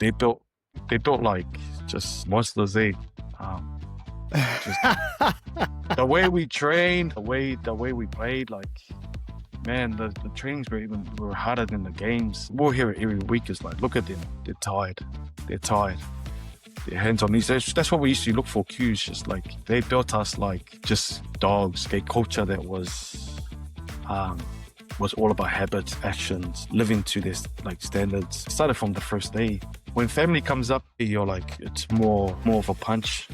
they built like just monsters. Just the way we trained, the way we played, like, man, the trainings were harder than the games. We'll hear it every week. It's like, look at them, they're tired, their hands on knees. That's what we used to look for cues. Just like they built us like just dogs. A culture that was all about habits, actions, living to this like standards. It started from the first day. When family comes up, you're like, it's more of a punch.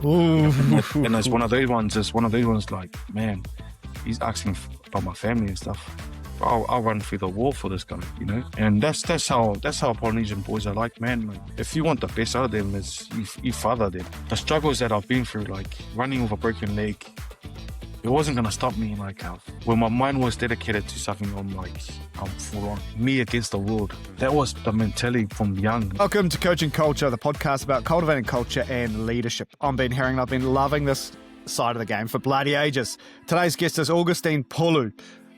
Ooh. And it's one of those ones like, man, he's asking about my family and stuff. I'll run through the wall for this guy, you know. And that's how Polynesian boys are like, man. Like, if you want the best out of them, is you father them. The struggles that I've been through, like running with a broken leg, it wasn't gonna stop me. Like, when my mind was dedicated to something, I'm full on, me against the world. That was the mentality from young. Welcome to Coaching Culture, the podcast about cultivating culture and leadership. I'm Ben Herring. I've been loving this side of the game for bloody ages. Today's guest is Augustine Pulu.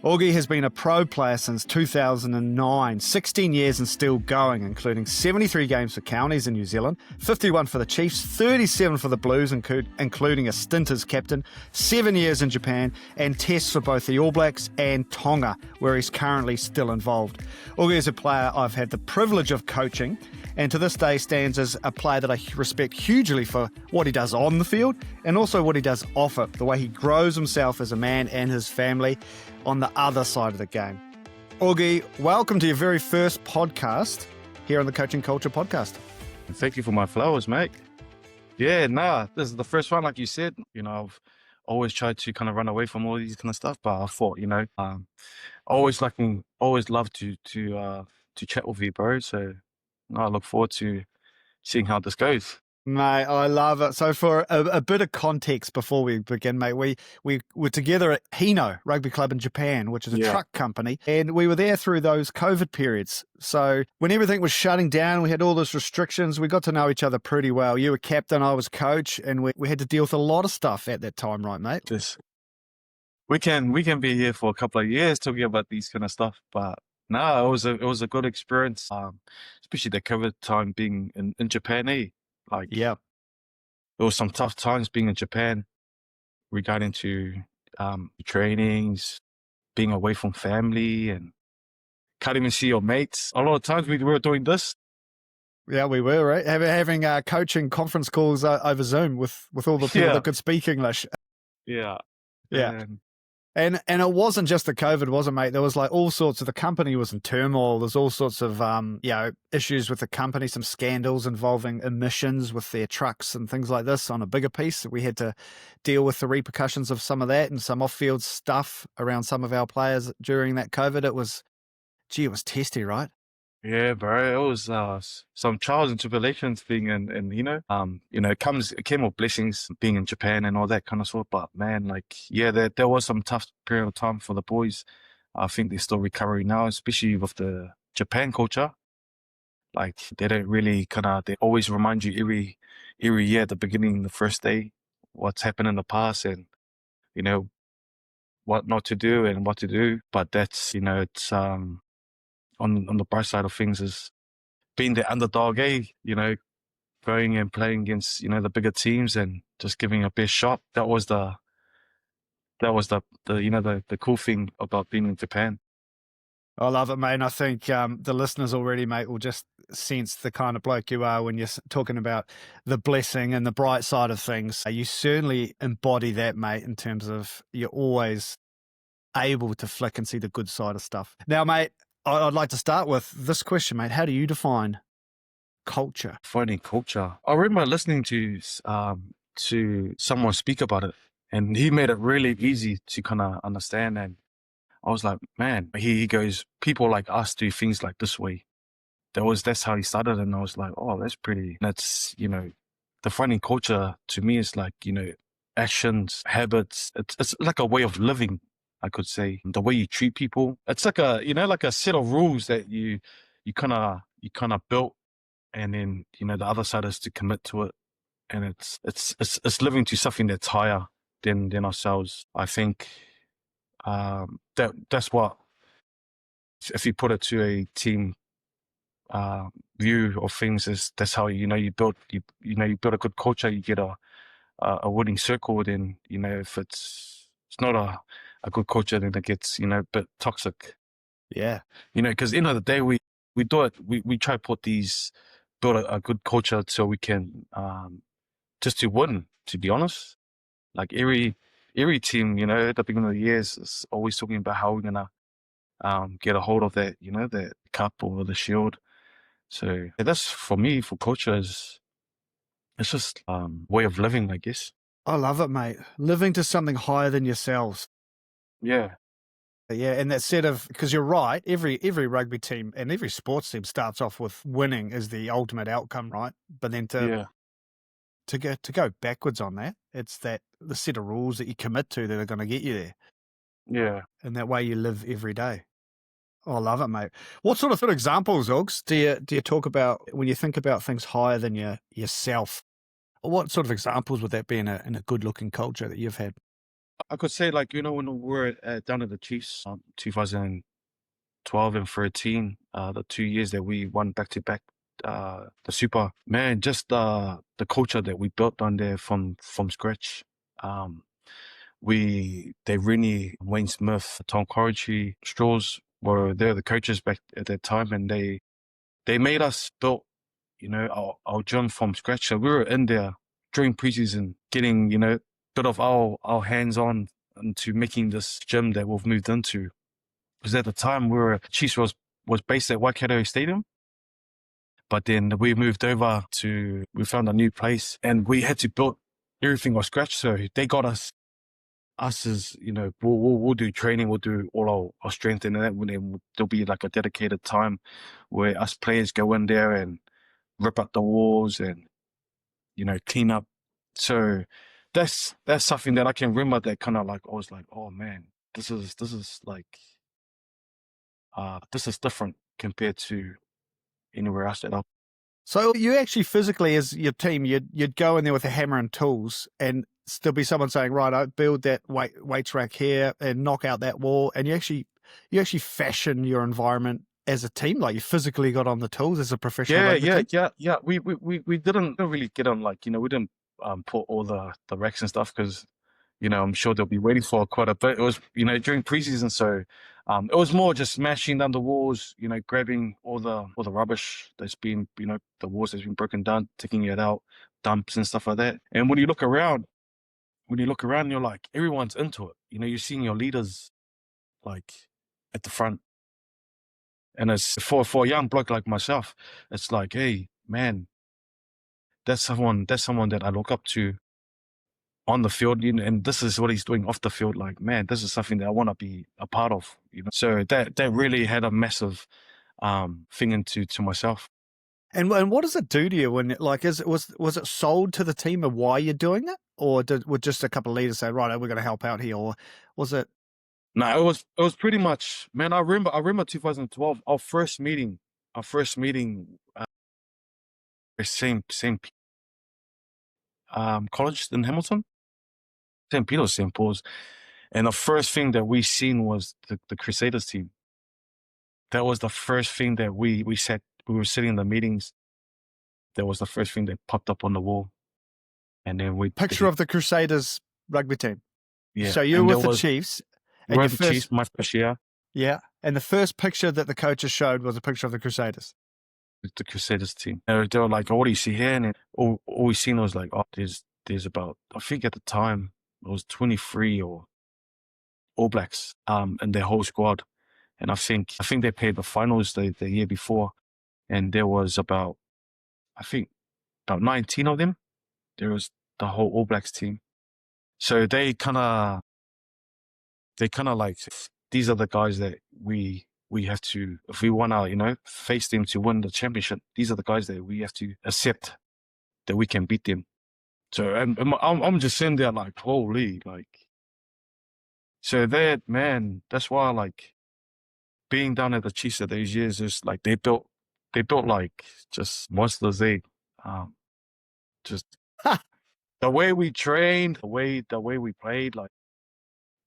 Augie has been a pro player since 2009, 16 years and still going, including 73 games for counties in New Zealand, 51 for the Chiefs, 37 for the Blues, including a stint as captain, 7 years in Japan, and tests for both the All Blacks and Tonga, where he's currently still involved. Augie is a player I've had the privilege of coaching, and to this day stands as a player that I respect hugely for what he does on the field and also what he does off it, the way he grows himself as a man and his family on the other side of the game. Augie, welcome to your very first podcast here on the Coaching Culture podcast. Thank you for my flowers, mate. Yeah, this is the first one, like you said. You know, I've always tried to kind of run away from all these kind of stuff, but I thought, you know, always love to chat with you, bro. So I look forward to seeing how this goes. Mate, I love it. So for a bit of context before we begin, mate, we were together at Hino Rugby Club in Japan, which is a truck company, and we were there through those COVID periods. So when everything was shutting down, we had all those restrictions, we got to know each other pretty well. You were captain, I was coach, and we had to deal with a lot of stuff at that time, right, mate? Yes. We can be here for a couple of years talking about these kind of stuff, but no, it was a good experience, especially the COVID time being in Japan, eh? Like, yeah, there was some tough times being in Japan regarding to trainings, being away from family, and can't even see your mates. A lot of times we were doing this. Yeah, we were, right? Having coaching conference calls over Zoom with all the people that could speak English. Yeah. And it wasn't just the COVID, was it, mate? There was like all sorts of, the company was in turmoil. There's all sorts of, issues with the company, some scandals involving emissions with their trucks and things like this on a bigger piece. We had to deal with the repercussions of some of that and some off-field stuff around some of our players during that COVID. It was testy, right? Yeah, bro. It was some trials and tribulations being in it came with blessings being in Japan and all that kind of stuff. But man, like, yeah, there was some tough period of time for the boys. I think they're still recovering now, especially with the Japan culture. Like, they don't really they always remind you every year at the beginning, the first day, what's happened in the past and, you know, what not to do and what to do. But that's, you know, it's on the bright side of things is being the underdog, you know, going and playing against, you know, the bigger teams and just giving a best shot. That was the cool thing about being in Japan. I love it, mate. And I think the listeners already, mate, will just sense the kind of bloke you are when you're talking about the blessing and the bright side of things. You certainly embody that, mate, in terms of you're always able to flick and see the good side of stuff. Now, mate, I'd like to start with this question, mate. How do you define culture? Defining culture. I remember listening to someone speak about it, and he made it really easy to kind of understand. And I was like, man, he goes, people like us do things like this way. That's how he started, and I was like, oh, that's pretty. That's, you know, defining culture to me is like, you know, actions, habits. It's like a way of living, I could say. The way you treat people. It's like a set of rules that you kind of built, and then, you know, the other side is to commit to it, and it's living to something that's higher than ourselves. I think that's what, if you put it to a team view of things is that's how you build you build a good culture. You get a winning circle. Then if it's not a good culture, then it gets a bit toxic. Yeah. Because end of the day, we do it. We try to build a good culture so we can just to win. To be honest, like every team, at the beginning of the years is always talking about how we're gonna get a hold of that cup or the shield. So yeah, that's for me for culture is it's just way of living, I guess. I love it, mate. Living to something higher than yourselves. Yeah, Yeah, and that set of, because you're right, every rugby team and every sports team starts off with winning as the ultimate outcome, right? But then yeah, to go backwards on that, it's that the set of rules that you commit to that are going to get you there, yeah. and that way you live every day. Oh, I love it, mate. What sort of examples, Augs, do you talk about when you think about things higher than yourself? What sort of examples would that be in a good looking culture that you've had? I could say like when we were down at the Chiefs, 2012 and 13, the 2 years that we won back to back, the Super, man, just the culture that we built on there from scratch. Um, they really Wayne Smith, Tom Corrigan, Straws were there the coaches back at that time, and they made us build our gym from scratch. So we were in there during preseason getting bit of our hands on into making this gym that we've moved into. Because at the time Chiefs was based at Waikato Stadium, but then we moved over we found a new place and we had to build everything from scratch. So they got us as we'll do training, we'll do all our strength, and then there'll be like a dedicated time where us players go in there and rip up the walls and clean up. So that's something that I can remember that kind of like I was like, oh man, this is like this is different compared to anywhere else that I've. So you actually physically, as your team, you'd go in there with a hammer and tools, and still be someone saying, "Right, I build that weights rack here and knock out that wall," and you actually fashion your environment as a team, like you physically got on the tools as a professional rugby team. Yeah. We didn't really get on like we didn't put all the racks and stuff because I'm sure they'll be waiting for quite a bit. It was during preseason, so it was more just smashing down the walls, grabbing all the rubbish that's been the walls that's been broken down, taking it out, dumps and stuff like that. And when you look around, you're like everyone's into it. You're seeing your leaders like at the front. And it's for a young bloke like myself, it's like, hey, man, that's someone that I look up to on the field, and this is what he's doing off the field. Like, man, this is something that I want to be a part of, So that really had a massive thing into myself. And what does it do to you when was it sold to the team of why you're doing it, or would just a couple of leaders say, right, we're going to help out here, or was it? No, it was pretty much, man. I remember 2012, our first meeting, same college in Hamilton, St. Peter's, St. Paul's, and the first thing that we seen was the Crusaders team. That was the first thing that we said. We were sitting in the meetings. That was the first thing that popped up on the wall, and then Picture of the Crusaders rugby team. Yeah. So you're with the Chiefs. And we're the Chiefs, my first year. Yeah. And the first picture that the coaches showed was a picture of the Crusaders. The Crusaders team. They were like, oh, what do you see here? And then all we seen was like, oh, there's about, I think at the time it was 23 or All Blacks and their whole squad. And I think they played the finals the year before, and there was about 19 of them. There was the whole All Blacks team. So they kind of like, these are the guys that we have to, if we want to, face them to win the championship, these are the guys that we have to accept that we can beat them. So I'm just sitting there like, holy, like, so that, man, that's why like being down at the Chiefs of those years is like, they built like just monsters. Just the way we trained, the way we played, like,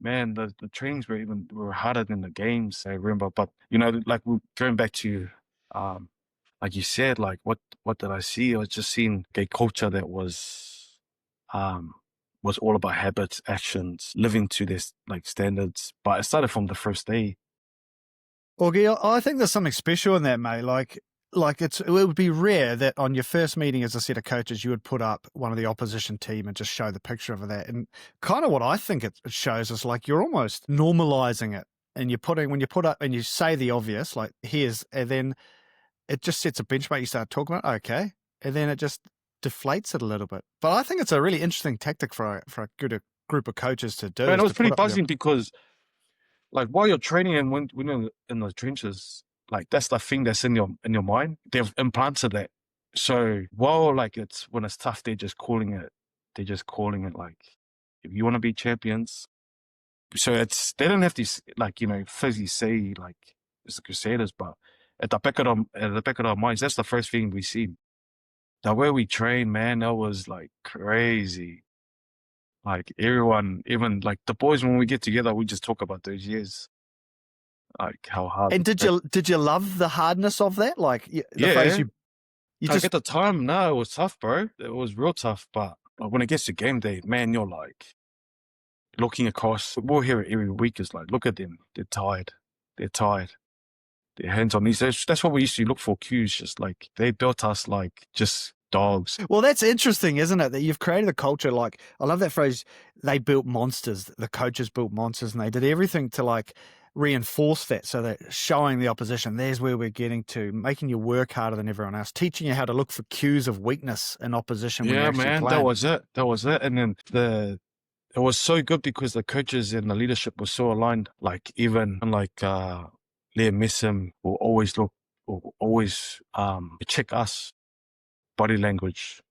man, the trainings were harder than the games, I remember. But like we're going back to like you said, like what did I see? I was just seeing a culture that um was all about habits, actions, living to this like standards. But it started from the first day. Augie, I think there's something special in that, mate. Like it would be rare that on your first meeting as a set of coaches, you would put up one of the opposition team and just show the picture of that. And kind of what I think it shows is like you're almost normalizing it. And when you put up and you say the obvious, like and then it just sets a benchmark. You start talking about, okay, and then it just deflates it a little bit. But I think it's a really interesting tactic for a good group of coaches to do. Man, it was pretty buzzing because like while you're training and when you're in the trenches, like that's the thing that's in your mind. They've implanted that. So while like when it's tough, they're just calling it like if you want to be champions. So they don't have to like, physically say like it's the Crusaders, but at the back of our minds, that's the first thing we see. The way we train, man, that was like crazy. Like everyone, even like the boys, when we get together, we just talk about those years, like how hard. And did you love the hardness of that? Like the phase you like just at the time, no, it was tough, bro. It was real tough. But like, when it gets to game day, man, you're like looking across. We'll hear it every week. Is like, look at them, they're tired. Their hands on knees. That's what we used to look for cues. Just like they built us like just dogs. Well, that's interesting, isn't it? That you've created a culture. Like, I love that phrase. They built monsters. The coaches built monsters, and they did everything to like reinforce that. So that showing the opposition, there's where we're getting to, making you work harder than everyone else, teaching you how to look for cues of weakness in opposition. Yeah, man, that was it. And then it was so good because the coaches and the leadership were so aligned. Like even like Liam Messam will always check us body language.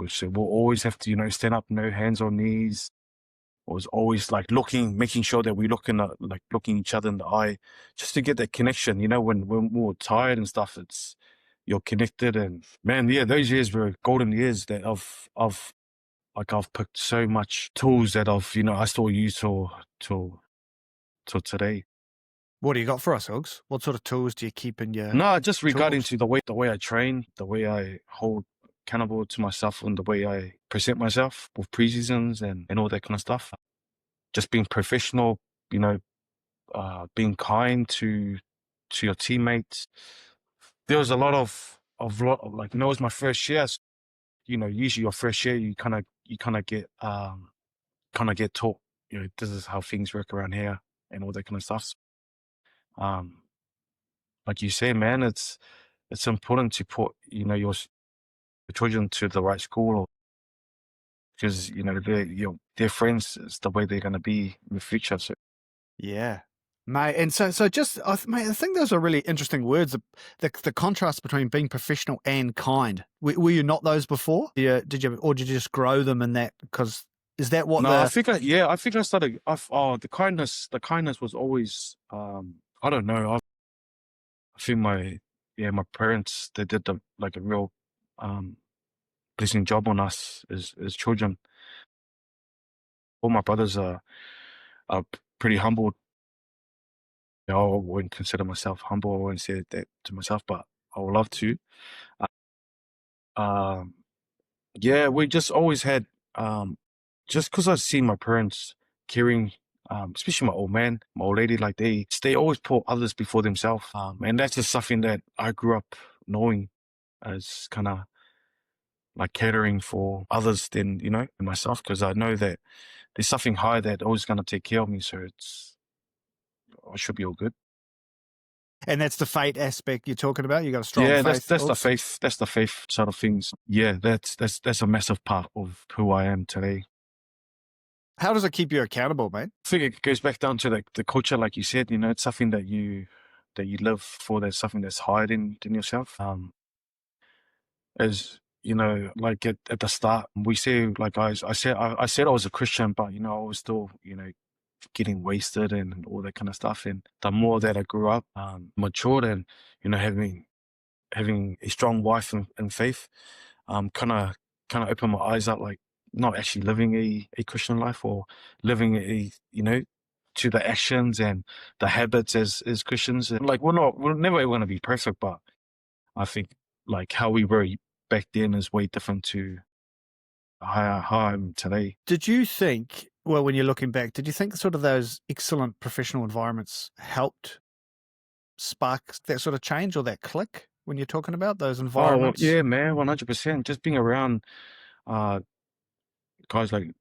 So we'll always have to, stand up, no hands on knees. It was always like making sure that we looking each other in the eye, just to get that connection. When we were tired and stuff, you're connected. And man, yeah, those years were golden years that I've picked so much tools that I still use till today. What do you got for us, Hugs? What sort of tools do you keep in your? No, just regarding to the way I train, the way I hold accountable to myself, and the way I present myself with preseasons and all that kind of stuff. Just being professional, being kind to your teammates. There was a lot of like, it was my first year. So, usually your first year, you kind of get taught, this is how things work around here and all that kind of stuff. Like you say, man, it's important to put, your children to the right school, because, their friends is the way they're going to be in the future. So. Yeah. Mate, and so just, mate, I think those are really interesting words, the contrast between being professional and kind. Were you not those before? Did you just grow them in that? Because is that what? No, I think I started. The kindness was always. I don't know. I think my parents, they did a real blessing job on us as children. All my brothers are pretty humble. I wouldn't consider myself humble. I wouldn't say that to myself, but I would love to. Yeah, we just always had, just because I've seen my parents caring, especially my old man, my old lady, like they always put others before themselves. And that's just something that I grew up knowing, as kind of like catering for others than, myself, because I know that there's something higher that always going to take care of me. So I should be all good. And that's the faith aspect you're talking about. You got a strong faith. That's the faith. That's the faith side of things. Yeah, that's a massive part of who I am today. How does it keep you accountable, mate? I think it goes back down to the culture, like you said. It's something that you live for. There's something that's higher than yourself. As like at the start, we say, like I said I was a Christian, but I was still getting wasted and all that kind of stuff. And the more that I grew up, matured, and having a strong wife and faith, kind of opened my eyes up, like not actually living a Christian life, or living to the actions and the habits as Christians. And like we're never going to be perfect, but I think like how we were back then is way different to how I'm today. Did you think, well, when you're looking back, did you think sort of those excellent professional environments helped spark that sort of change or that click when you're talking about those Oh, well, environments? yeah, man, 100%. Just being around uh, guys like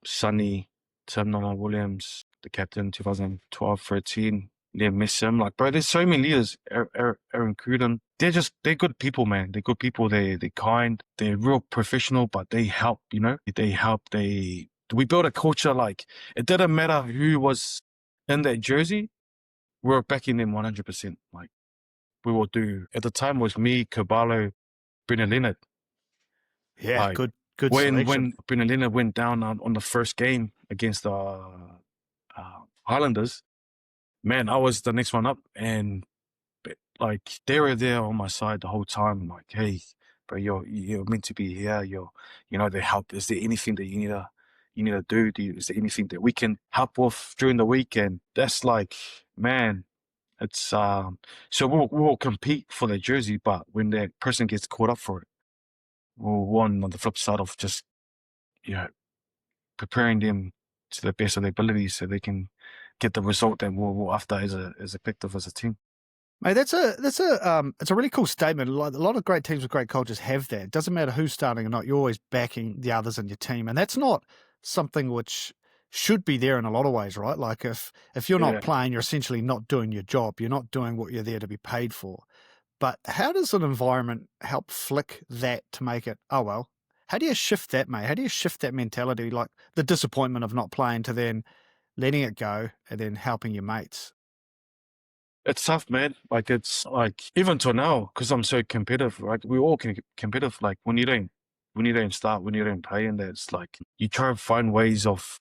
Sonny Williams, the captain, 2012-13, Liam Missam. Like, bro, there's so many leaders. Aaron Cruden. They're good people, man. They're good people. They're kind. They're real professional, but they help. You know, they help. We built a culture like it didn't matter who was in that jersey. We were backing them 100%. Like we will do. At the time, it was me, Caballo, Brennan Leonard. Yeah, Like good when selection. Brennan Leonard went down on the first game against the Highlanders, man, I was the next one up, and like they were there on my side the whole time. Like, hey, bro, you're meant to be here. They help. Is there anything that you need to do? Is there anything that we can help with during the week? And that's like, man, it's so we'll compete for the jersey, but when that person gets caught up for it, we'll one on the flip side of just preparing them to the best of their abilities so they can get the result that we're after as effective as a team. Mate, it's a really cool statement. Like, a lot of great teams with great cultures have that. It doesn't matter who's starting or not, you're always backing the others in your team. And that's not something which should be there in a lot of ways, right? Like if you're not playing, you're essentially not doing your job. You're not doing what you're there to be paid for. But how does an environment help flick that to make it, oh, well, how do you shift that, mate? How do you shift that mentality, like the disappointment of not playing, to then letting it go and then helping your mates? It's tough, man. Like it's like even to now, because I'm so competitive. Right, we all can competitive. Like when you don't start, when you don't play, and that's like you try to find ways of,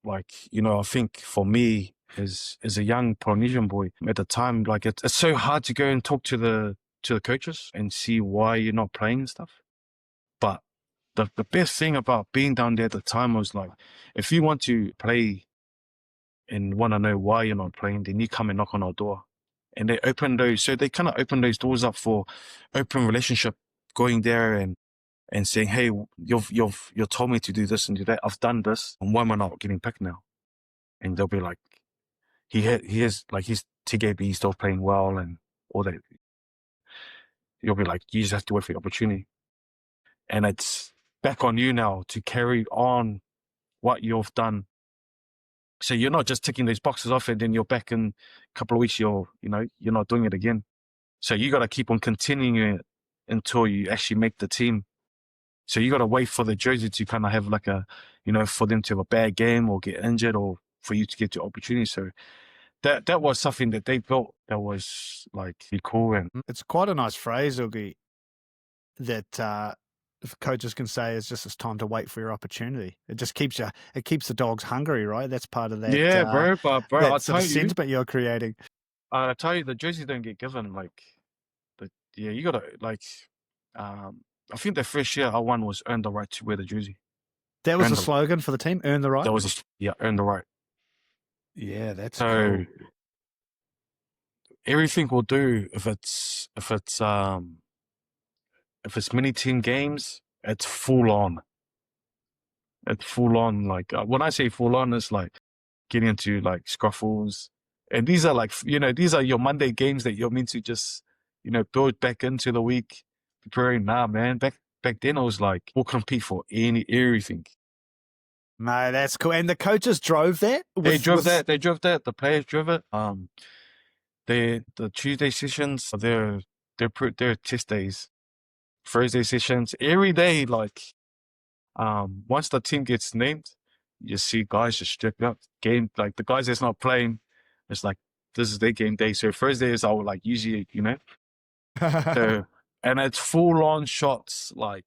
like, I think for me as a young Polynesian boy at the time, like it's so hard to go and talk to the coaches and see why you're not playing and stuff. But the best thing about being down there at the time was like, if you want to play and want to know why you're not playing, then you come and knock on our door. And they kind of open those doors up for open relationship, going there and saying, hey, you've told me to do this and do that. I've done this, and why am I not getting picked now? And they'll be like, he is like his TKB still playing well and all that. You'll be like, you just have to wait for the opportunity. And it's back on you now to carry on what you've done. So you're not just ticking these boxes off and then you're back in a couple of weeks, you're not doing it again. So you got to keep on continuing it until you actually make the team. So you got to wait for the jersey to kind of have like for them to have a bad game or get injured or for you to get your opportunity. So that was something that they built that was like cool. And it's quite a nice phrase, Oogie, that if coaches can say it's time to wait for your opportunity. It just keeps the dogs hungry, right? That's part of that. Yeah, bro. But bro, that's the sentiment you're creating. I tell you, the jerseys don't get given. Like, you gotta like. I think the first year I won was earn the right to wear the jersey. That was a slogan for the team. Earn the right. That was earn the right. Yeah, that's so cool. Everything we'll do if it's mini team games, it's full on. It's full on. Like when I say full on, it's like getting into like scruffles, and these are like these are your Monday games that you're meant to just build back into the week. Preparing now, man. Back then, I was like, we'll compete for everything. No, that's cool. And the coaches drove that. They drove that. The players drove it. The Tuesday sessions, they're test days. Thursday sessions, every day. Like, once the team gets named, you see guys just strip up game. Like the guys that's not playing, it's like this is their game day. So Thursdays, I would like usually, so. And it's full on shots, like.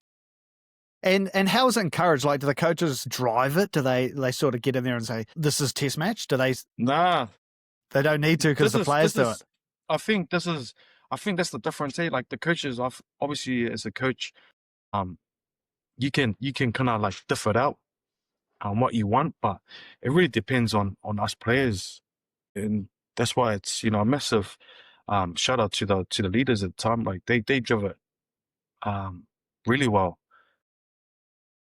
And how is it encouraged? Like, do the coaches drive it? Do they sort of get in there and say, "This is test match"? Do they? Nah, they don't need to because the players do it. I think that's the difference. Like the coaches, obviously as a coach, you can kind of like differ it out on what you want, but it really depends on us players, and that's why it's a massive shout out to the leaders at the time. Like they drove it really well.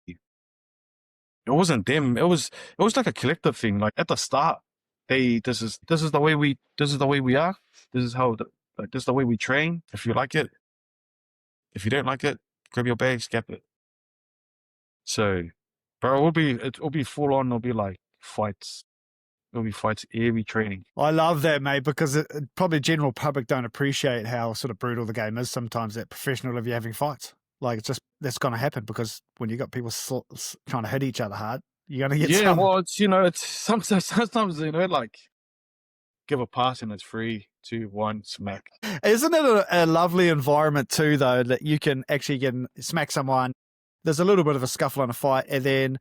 It wasn't them. It was like a collective thing. Like at the start, this is the way we are. This is how like this is the way we train. If you like it, if you don't like it, grab your bags, scap it. So, but it will be full on. It'll be like fights. It'll be fights every training. I love that, mate, because probably general public don't appreciate how sort of brutal the game is sometimes at professional level. You're having fights. Like, it's just, that's going to happen because when you got people trying to hit each other hard, you're going to get Yeah, some. well, it's sometimes like give a pass and it's 3, 2, 1, smack. Isn't it a lovely environment too, though, that you can actually smack someone? There's a little bit of a scuffle and a fight, and then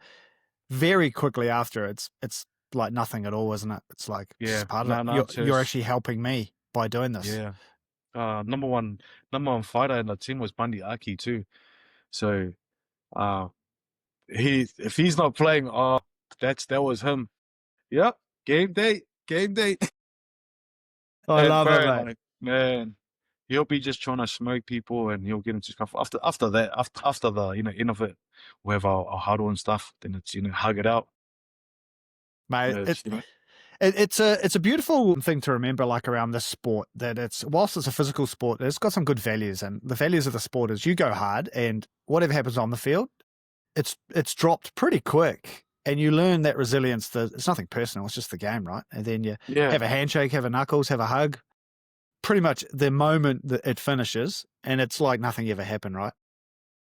very quickly after, it's like nothing at all, isn't it? It's like Yeah, part of it. You're actually helping me by doing this. Yeah. Number one fighter in the team was Bundy Aki too. So if he's not playing, that was him. Yep, game day. I And love bro, it, mate. like, man, he'll be just trying to smoke people, and he'll get into stuff. After that, after the end of it, we have our huddle and stuff. Then it's hug it out. Mate, It's, it's a beautiful thing to remember, like around this sport, that whilst it's a physical sport, it's got some good values, and the values of the sport is you go hard, and whatever happens on the field, it's dropped pretty quick, and you learn that resilience. It's nothing personal; it's just the game, right? And then you have a handshake, have a knuckles, have a hug. Pretty much the moment that it finishes, and it's like nothing ever happened, right?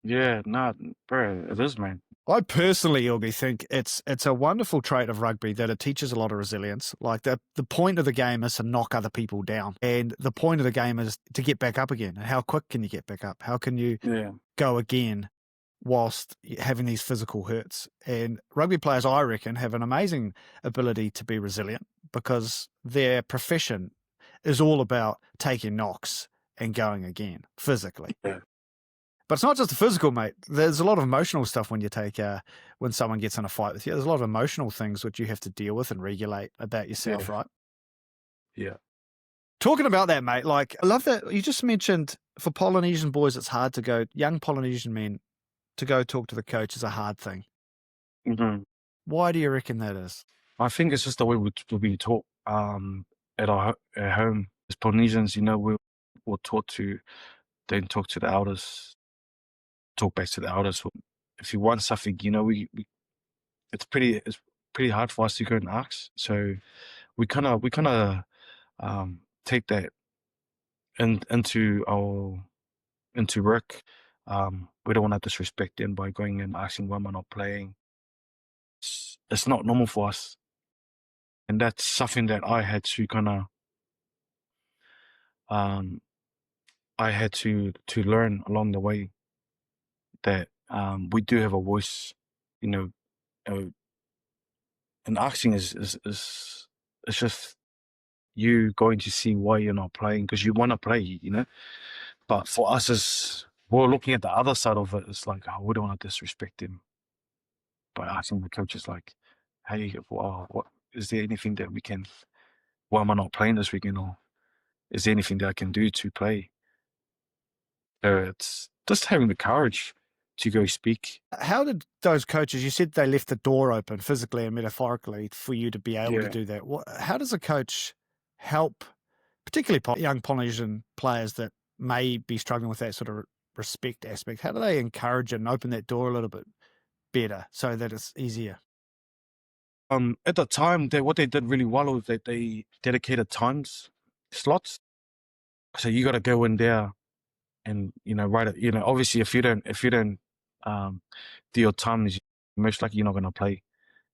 Yeah, nah, bro, it is, man. I personally, Yogi, think it's a wonderful trait of rugby that it teaches a lot of resilience. Like the point of the game is to knock other people down, and the point of the game is to get back up again. And how quick can you get back up? How can you go again whilst having these physical hurts? And rugby players, I reckon, have an amazing ability to be resilient because their profession is all about taking knocks and going again physically. Yeah. But it's not just the physical, mate. There's a lot of emotional stuff when you when someone gets in a fight with you. There's a lot of emotional things which you have to deal with and regulate about yourself, right? Yeah. Talking about that, mate, like, I love that you just mentioned for Polynesian boys, it's hard to go, young Polynesian men, to go talk to the coach is a hard thing. Mm-hmm. Why do you reckon that is? I think it's just the way we'll be taught at home. As Polynesians, we're taught to then talk to the elders, talk back to the elders. If you want something, it's pretty hard for us to go and ask. So we kind of take that into work. We don't want to disrespect them by going and asking why am I not playing. It's not normal for us, and that's something that I had to kind of I had to learn along the way, that we do have a voice, and asking is it's just you going to see why you're not playing because you want to play, But for us, we're looking at the other side of it. It's like, we don't want to disrespect him by asking the coaches, like, hey, what is there anything that we can? Why am I not playing this weekend? Or is there anything that I can do to play? It's just having the courage to go speak. How did those coaches, you said they left the door open physically and metaphorically for you to be able to do that. How does a coach help, particularly young Polynesian players that may be struggling with that sort of respect aspect? How do they encourage and open that door a little bit better so that it's easier? At the time, what they did really well was that they dedicated times slots. So you got to go in there and write it. Obviously, if you don't do your times, most likely you're not going to play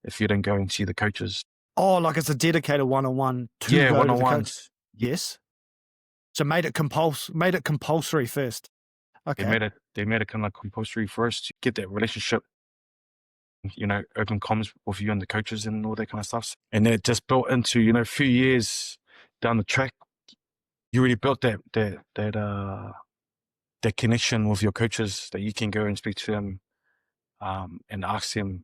if you don't go and see the coaches. Oh, like it's a dedicated one-on-one to go to the coach. Yes. So made it compulsory first. Okay. They made it kind of like compulsory first to get that relationship, open comms with you and the coaches and all that kind of stuff. And it just built into, a few years down the track, you really built that connection with your coaches that you can go and speak to them and ask them,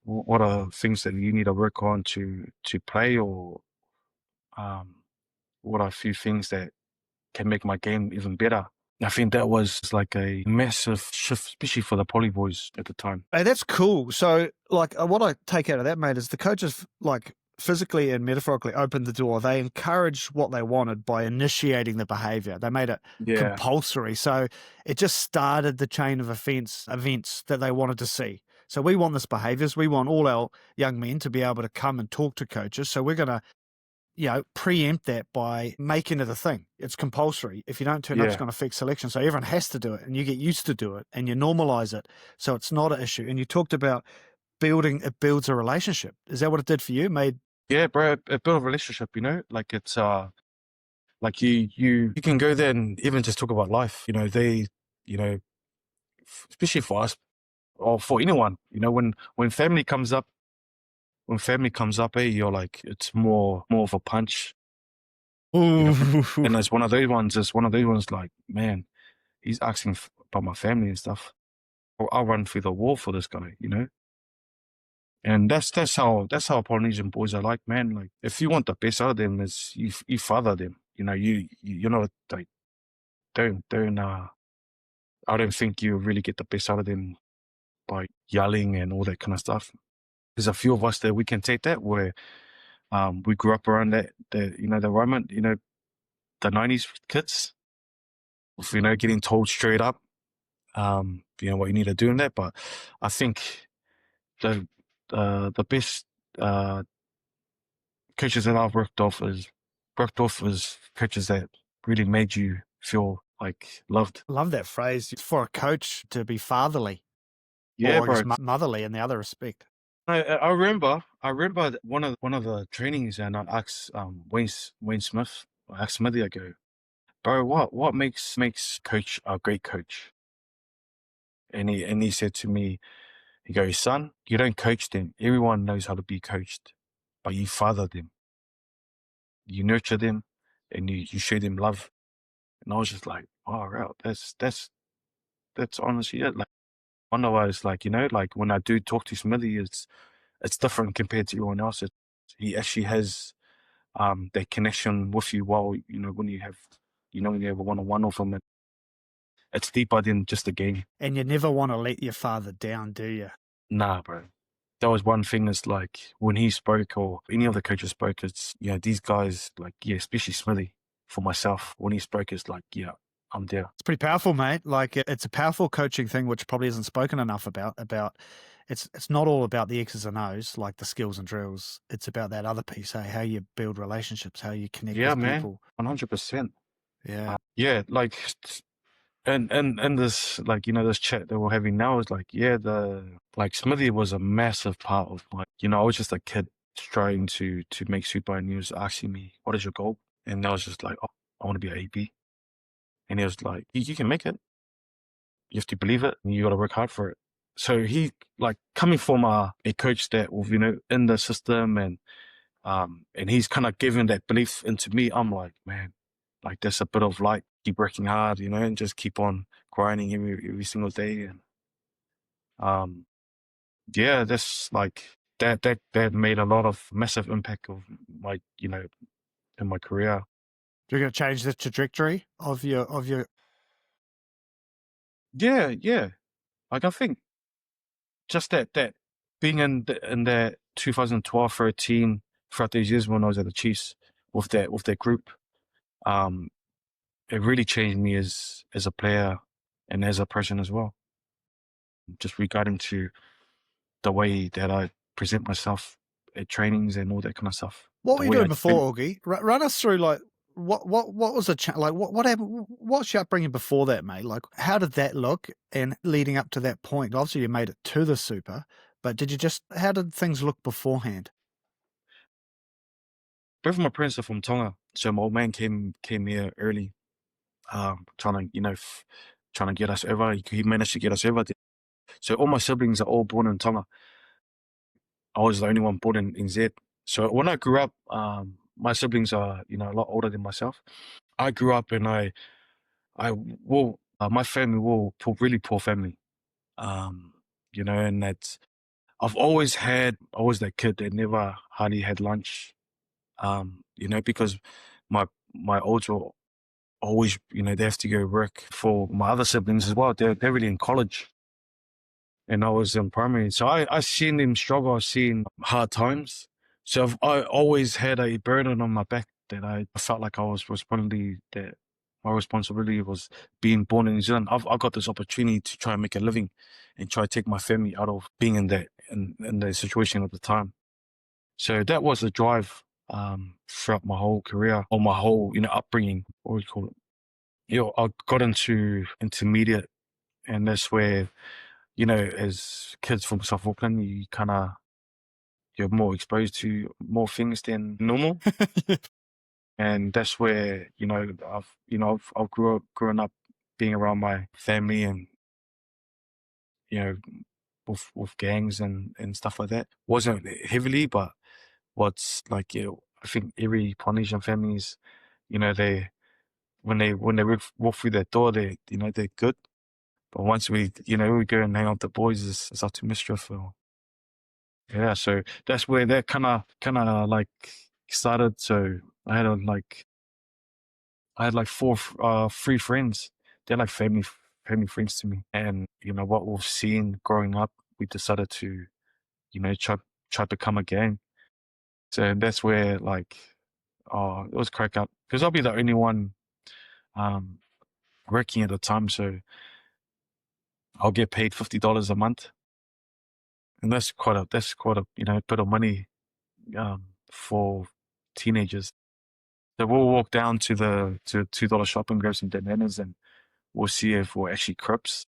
what are things that you need to work on to play, or what are a few things that can make my game even better. I think that was like a massive shift, especially for the poly boys at the time. Hey, that's cool. So, like, what I take out of that, mate, is the coaches, like, physically and metaphorically opened the door. They encouraged what they wanted by initiating the behaviour. They made it Yeah, compulsory. So it just started the chain of events that they wanted to see. So we want this behaviours. We want all our young men to be able to come and talk to coaches. So we're going to, preempt that by making it a thing. It's compulsory. If you don't turn up, it's yeah, going to affect selection. So everyone has to do it, and you get used to do it, and you normalize it. So it's not an issue. And you talked about it builds a relationship. Is that what it did for you? yeah, bro. It built a relationship, like it's like you can go there and even just talk about life. They, you know, especially for us or for anyone, when family comes up, you're like, it's more of a punch, Ooh. and it's one of those ones. It's one of those ones like, man, he's asking about my family and stuff. Or I'll run through the wall for this guy. And that's how Polynesian boys are like, man. Like, if you want the best out of them, is you father them. You're not like, don't I don't think you really get the best out of them by yelling and all that kind of stuff. There's a few of us that we can take that where we grew up around the environment, the 90s kids, with, getting told straight up, what you need to do in that. But I think the best coaches that I've worked off as coaches that really made you feel like loved. Love that phrase. For a coach to be fatherly, Yeah, or I bro. guess motherly in the other respect. I remember that one of the trainings, and I asked Wayne Smith, I asked Smithy, I go, bro, what makes coach a great coach? And he said to me, he goes, son, you don't coach them. Everyone knows how to be coached, but you father them, you nurture them, and you show them love. And I was just like, oh, wow, that's honestly it. Like, one of us, like, like when I do talk to Smithy, it's different compared to everyone else. He actually has that connection with you while, when you have, when you have a one-on-one with him, it's deeper than just a game. And you never want to let your father down, do you? Nah, bro. That was one thing, is like when he spoke or any of the coaches spoke, it's, these guys, like, yeah, especially Smithy, for myself, when he spoke, it's like, yeah, I'm there. It's pretty powerful, mate. Like, it's a powerful coaching thing, which probably isn't spoken enough about it's not all about the X's and O's, like the skills and drills. It's about that other piece, how you build relationships, how you connect Yeah, with man, people. 100%. Yeah. Yeah, like, and this, like, this chat that we're having now is like, yeah, like Smithy was a massive part of my, I was just a kid trying to make super, and he was asking me, what is your goal? And I was just like, oh, I want to be an AP. And he was like, you can make it. You have to believe it, and you got to work hard for it. So he, like, coming from a coach that was, in the system, and he's kind of given that belief into me. I'm like, man, like, there's a bit of like, keep working hard, and just keep on grinding every single day. And yeah, that's like that made a lot of massive impact of my, in my career. You're going to change the trajectory of your Yeah. Like, I think just that being in that 2012, 13, throughout these years when I was at the Chiefs with that group, it really changed me as a player and as a person as well. Just regarding to the way that I present myself at trainings and all that kind of stuff. What The were you way doing I before, Augie? Run us through, like, what was the like what happened? What's your upbringing before that, mate? Like, how did that look? And leading up to that point, obviously you made it to the super, but how did things look beforehand? both of my parents are from Tonga, so my old man came here early, trying to trying to get us over. He managed to get us over there. So all my siblings are all born in Tonga. I was the only one born in Z. So when I grew up, my siblings are, a lot older than myself. I grew up, and my family were really poor family. And that's, I've always that kid that never hardly had lunch. Because my my olds were always, they have to go work. For my other siblings as well, they're really in college, and I was in primary. So I seen them struggle. I've seen hard times. So I always had a burden on my back that I felt like that my responsibility was being born in New Zealand. I've got this opportunity to try and make a living and try to take my family out of being in the situation at the time. So that was the drive throughout my whole career, or my whole, upbringing. What would you call it? I got into intermediate, and that's where, as kids from South Auckland, you're more exposed to more things than normal. And that's where, I've grown up being around my family, and, you know, with gangs and stuff like that. Wasn't heavily, but what's like, I think every Polynesian families, they when they walk through that door, they're good. But once we go and hang out with the boys, it's up to mischief. Or, yeah, so that's where that kind of like started. So I had like three friends. They're like family friends to me. And what we've seen growing up, we decided to try to become a gang. So that's where like, it was crack up, because I'll be the only one um working at the time. So I'll get paid $50 a month, and that's quite a bit of money for teenagers. So we'll walk down to the $2 shop and grab some bananas, and we'll see if we're actually Crips,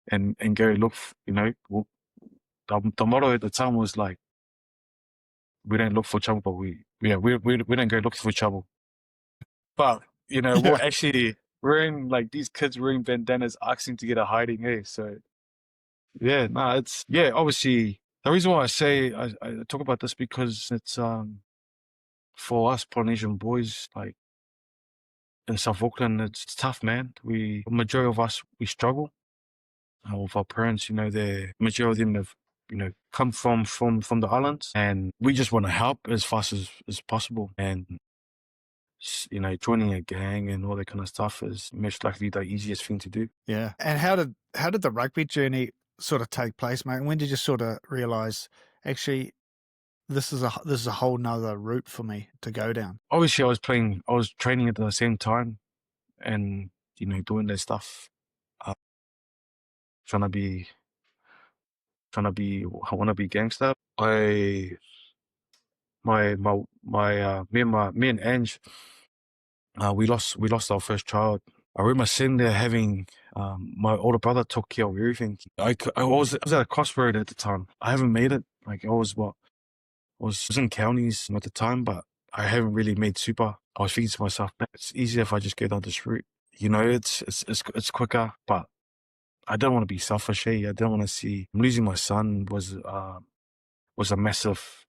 and go look. The motto at the time was like, we don't look for trouble, but we don't go looking for trouble. But we're actually wearing, like, these kids wearing bandanas asking to get a hiding. Hey, so yeah, no, obviously the reason why I talk about this, because it's for us Polynesian boys, like in South Auckland, it's tough, man. The majority of us, we struggle with our parents. The majority of them have, come from the islands, and we just want to help as fast as possible. And joining a gang and all that kind of stuff is most likely the easiest thing to do. Yeah. And how did the rugby journey sort of take place, mate? When did you sort of realise, actually, this is a whole nother route for me to go down? Obviously, I was training at the same time, and doing that stuff, uh, trying to be I want to be gangster. Me and Ange, we lost our first child. I remember sitting there having, my older brother took care of everything. I was at a crossroad at the time. I haven't made it. Like, I was in counties at the time, but I haven't really made super. I was thinking to myself, man, it's easier if I just go down this route. It's quicker, but I don't want to be selfish. Hey, I don't want to see losing my son was a massive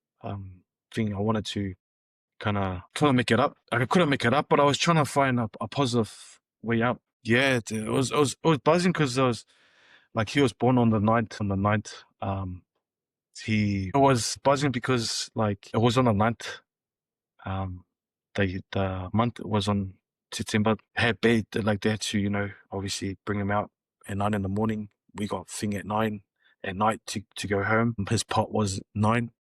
thing. I wanted to kind of make it up. Like, I couldn't make it up, but I was trying to find a positive way out. Yeah, it was buzzing, because he was born on the ninth. He it was buzzing because, like, it was on the ninth. The month was on September. Had bed, like, they had to, obviously bring him out at 9 in the morning. We got thing at 9 at night to go home. His pot was 9.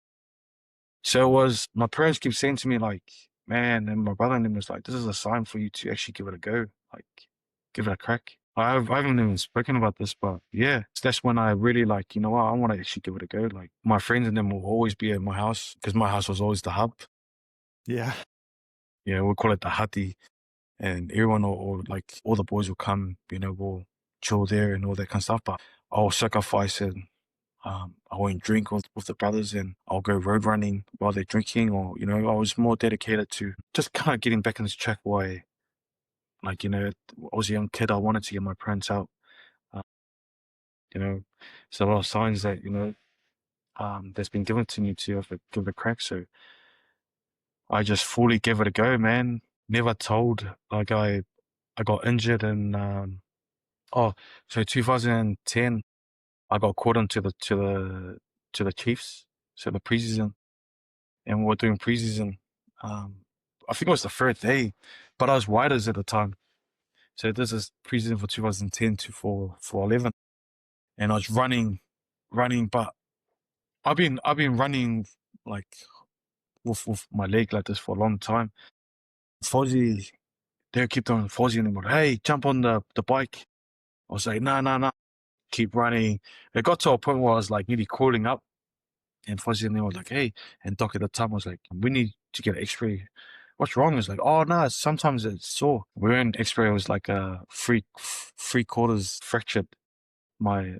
So it was, my parents keep saying to me, like, man, and my brother and him was like, this is a sign for you to actually give it a go, like, give it a crack. I haven't even spoken about this, but yeah, that's when I really, like, what, I want to actually give it a go. Like, my friends and them will always be at my house, because my house was always the hub. Yeah. Yeah, we'll call it the hati, and everyone, or like, all the boys will come, we'll chill there and all that kind of stuff. But I'll sacrifice, and I won't drink with the brothers, and I'll go road running while they're drinking, or, I was more dedicated to just kind of getting back into track. Why, like, I was a young kid, I wanted to get my parents out. Uh, it's a lot of signs that, that's been given to me to give it a crack. So I just fully gave it a go, man. Never told. Like, I got injured in, so 2010, I got called into the Chiefs, so the preseason, and we were doing preseason. I think it was the third day, but I was widers at the time. So this is preseason for 2010 to for 11, and I was running, but I've been running like with my leg like this for a long time. Fozzie, they kept on Fozzie and them, hey, jump on the bike. I was like, no, keep running. It got to a point where I was like nearly crawling up, and Fozzie and them was like, hey, and Doc at the time was like, we need to get an X-ray. What's wrong? It's like, oh no, sometimes it's sore. We were in X-ray. It was like a three quarters fractured my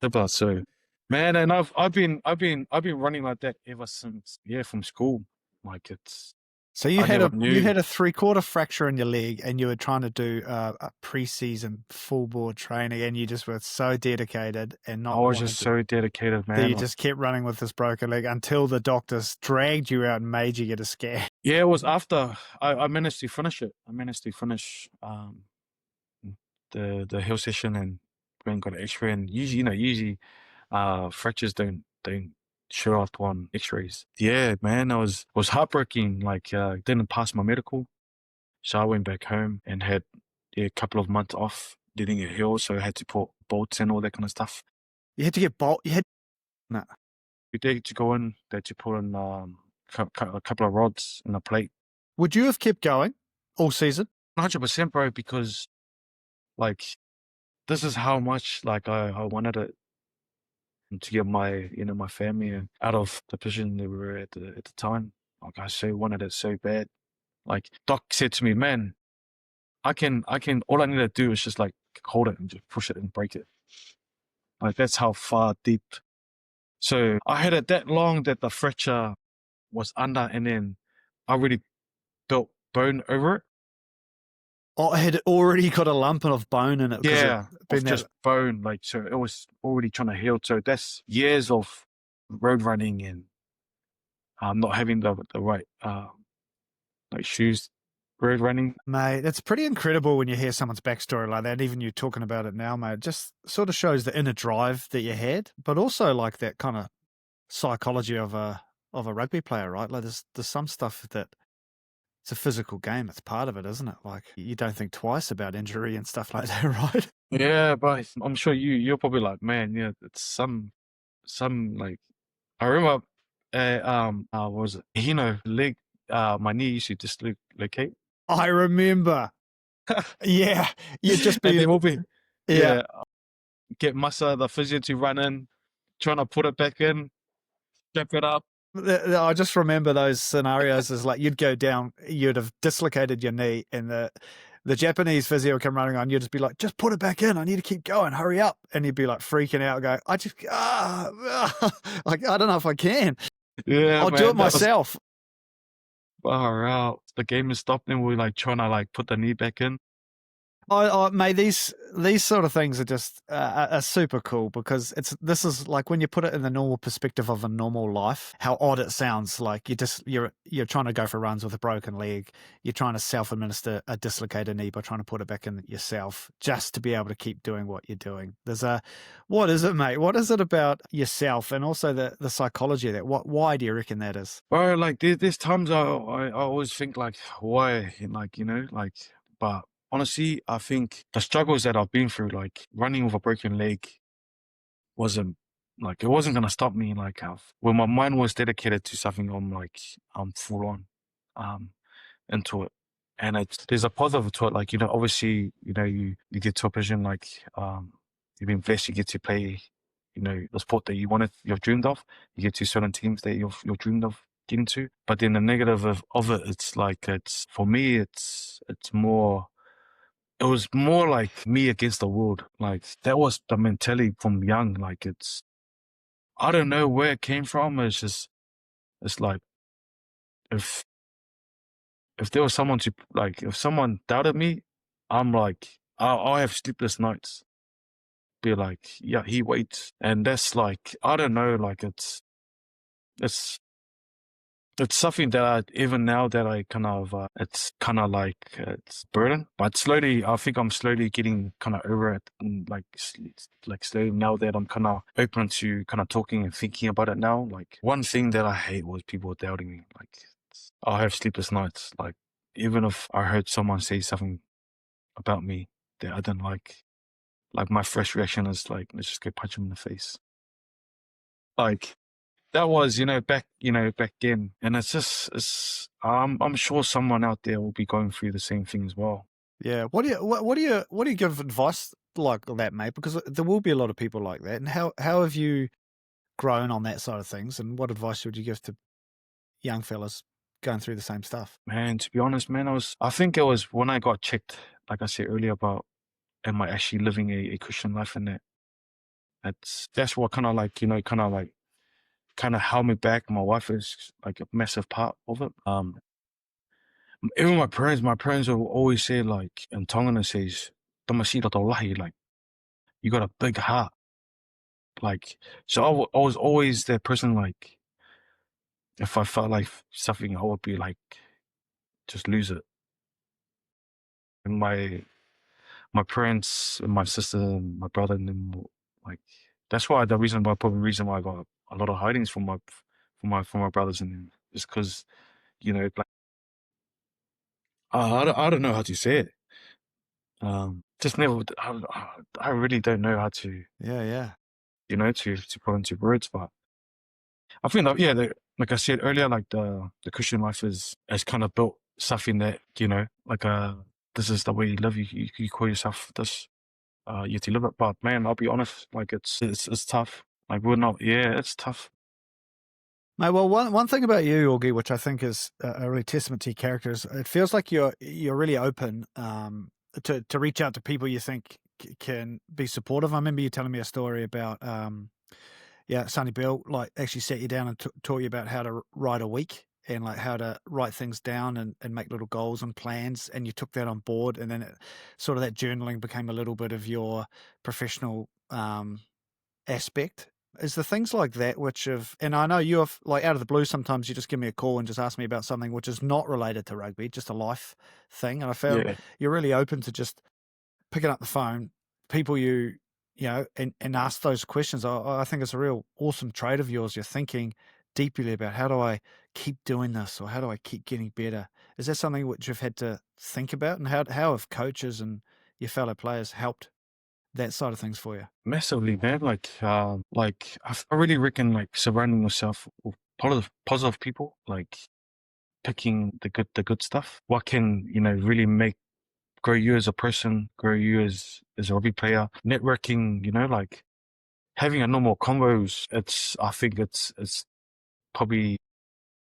tibia. So, man, and I've been running like that ever since. Yeah, from school. Like it's. So you had a 3/4 fracture in your leg, and you were trying to do a pre-season full board training, and you just were so dedicated and not. I was just so dedicated, man. That you just kept running with this broken leg until the doctors dragged you out and made you get a scan. Yeah, it was after I managed to finish it. I managed to finish the hill session and went and got an X-ray. And usually fractures don't show up on X-rays. Yeah, man, I was heartbreaking. Like didn't pass my medical, so I went back home and had a couple of months off getting a hill. So I had to put bolts and all that kind of stuff. You had to get bolt. You had no. We had to go in. They had to put in a couple of rods and a plate. Would you have kept going all season? 100%, bro, because like this is how much like I wanted it to get my my family out of the position they were at the time. Like I so wanted it so bad. Like Doc said to me, man, I can all I need to do is just like hold it and just push it and break it. Like that's how far deep. So I had it that long that the fracture was under, and then I already built bone over it. Oh, I had already got a lump of bone in it. Yeah, just bone. Like, so it was already trying to heal. So that's years of road running and not having the right like shoes, road running. Mate, it's pretty incredible when you hear someone's backstory like that. Even you talking about it now, mate, it just sort of shows the inner drive that you had, but also like that kind of psychology of a rugby player, right? Like there's some stuff that it's a physical game. It's part of it, isn't it? Like you don't think twice about injury and stuff like that, right? Yeah, but I'm sure you're probably like, man, yeah, it's some like I remember what was it? Leg my knee used to dislocate. I remember. Yeah. You'd just be, yeah. Get Massa, the physio, to run in, trying to put it back in, strap it up. I just remember those scenarios as like you'd go down, you'd have dislocated your knee, and the Japanese physio would come running on, you'd just be like, just put it back in. I need to keep going. Hurry up. And he'd be like freaking out, going, like, I don't know if I can. Yeah, I'll do it myself. Far out. The game is stopped and we're like trying to like put the knee back in. Mate, these sort of things are just are super cool because this is like when you put it in the normal perspective of a normal life, how odd it sounds. Like you're trying to go for runs with a broken leg, you're trying to self-administer a dislocated knee by trying to put it back in yourself just to be able to keep doing what you're doing. What is it, mate? What is it about yourself and also the psychology of that? Why do you reckon that is? Well, like there's times I always think like why, like but honestly, I think the struggles that I've been through, like running with a broken leg, it wasn't gonna stop me. Like when my mind was dedicated to something, I'm full on into it, and there's a positive to it. Like obviously, you get to a position like you've been blessed, you get to play, the sport that you've dreamed of. You get to certain teams that you've dreamed of getting to. But then the negative of it, it's like for me, it's more. It was more like me against the world. Like that was the mentality from young. Like I don't know where it came from. It's like if there was someone if someone doubted me, I'm like, I'll have sleepless nights. Be like, yeah, he waits. And that's like, I don't know, like it's something that even now that I kind of, it's kind of like, it's burden, but slowly, I think I'm slowly getting kind of over it. And like slowly now that I'm kind of open to kind of talking and thinking about it now, like one thing that I hate was people doubting me. Like I'll have sleepless nights. Like, even if I heard someone say something about me that I didn't like my first reaction is like, let's just go punch him in the face. Like, that was, back then. And I'm sure someone out there will be going through the same thing as well. Yeah. What do you give advice like that, mate? Because there will be a lot of people like that. And how have you grown on that side of things? And what advice would you give to young fellas going through the same stuff? Man, to be honest, man, I think it was when I got checked, like I said earlier, about am I actually living a Christian life in that? That's what kind of like, kind of held me back. My wife is like a massive part of it. Even my parents will always say like, in Tongan it says, "Tamasita tō lahi," like, you got a big heart. Like, so I was always that person, like, if I felt like something, I would be like, just lose it. And my parents and my sister and my brother and them, like, that's why probably the reason why I got a lot of hidings from my brothers and them, just because, like, I don't know how to say it. Just never, I really don't know how to, Yeah. to put into words, but I think that, yeah, like I said earlier, like the Christian life has kind of built something that, like, this is the way you live. You call yourself this, you have to live it. But man, I'll be honest, like it's tough. Like it's tough. Mate, well, one thing about you, Augie, which I think is a really testament to your character, is it feels like you're really open to reach out to people you think can be supportive. I remember you telling me a story about Sonny Bill like actually sat you down and taught you about how to write a week and like how to write things down and make little goals and plans, and you took that on board, and then sort of that journaling became a little bit of your professional aspect. Is the things like that which have, and I know you have, like, out of the blue, sometimes you just give me a call and just ask me about something which is not related to rugby, just a life thing, and I found Yeah, you're really open to just picking up the phone, people and ask those questions. I think it's a real awesome trait of yours. You're thinking deeply about how do I keep doing this, or how do I keep getting better? Is that something which you've had to think about, and how have coaches and your fellow players helped that side of things for you? massively, man. Like I really reckon, like, surrounding yourself with positive people, like picking the good stuff. What can really grow you as a person, grow you as a rugby player. Networking, like having a normal combos. I think it's probably